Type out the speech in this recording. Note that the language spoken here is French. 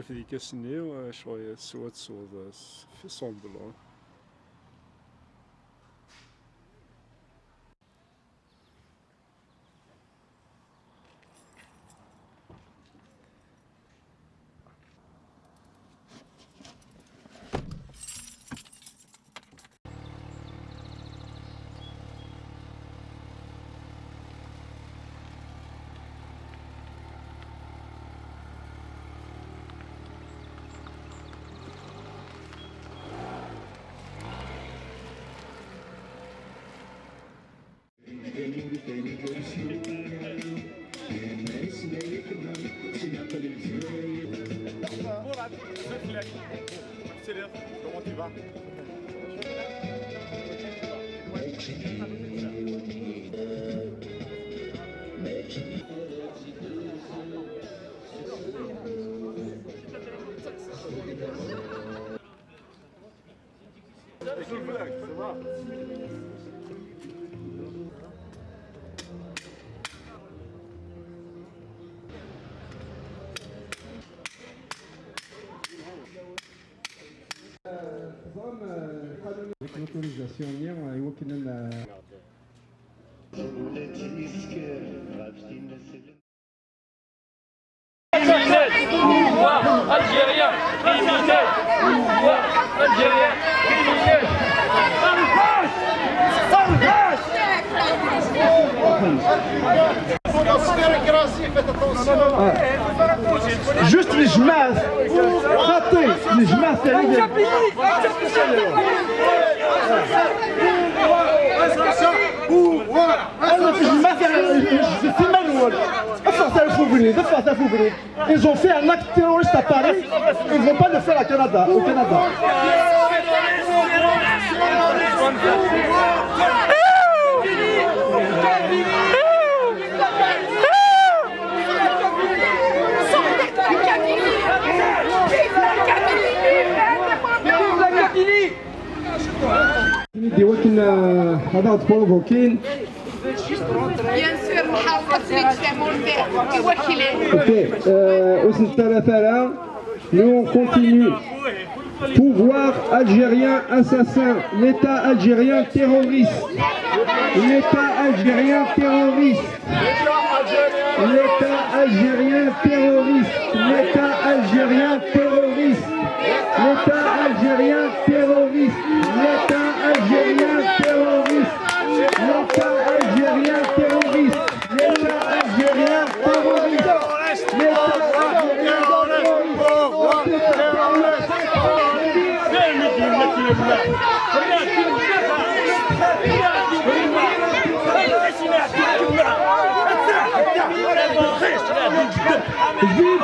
في ذيك السنة وشوية سواد في صنبلون. Comment tu vas? Avec l'autorisation يمكن لنا Algérien, Algérien, Juste les جماعة خاطي الجماعة تاعي Ils ont fait un acte terroriste à Paris, ils ne vont pas le faire au Canada. ولكن هذا بروفوكين Bien sûr, نحاول نتفاهموا الوكيلين. Nous on continue. Pouvoir algérien assassin, l'État algérien terroriste. L'État algérien terroriste. L'État algérien terroriste. L'État algérien terroriste. L'État algérien terroriste. L'État algérien terroriste. L'État algérien terroriste. L'État algérien terroriste. L'État algérien terroriste.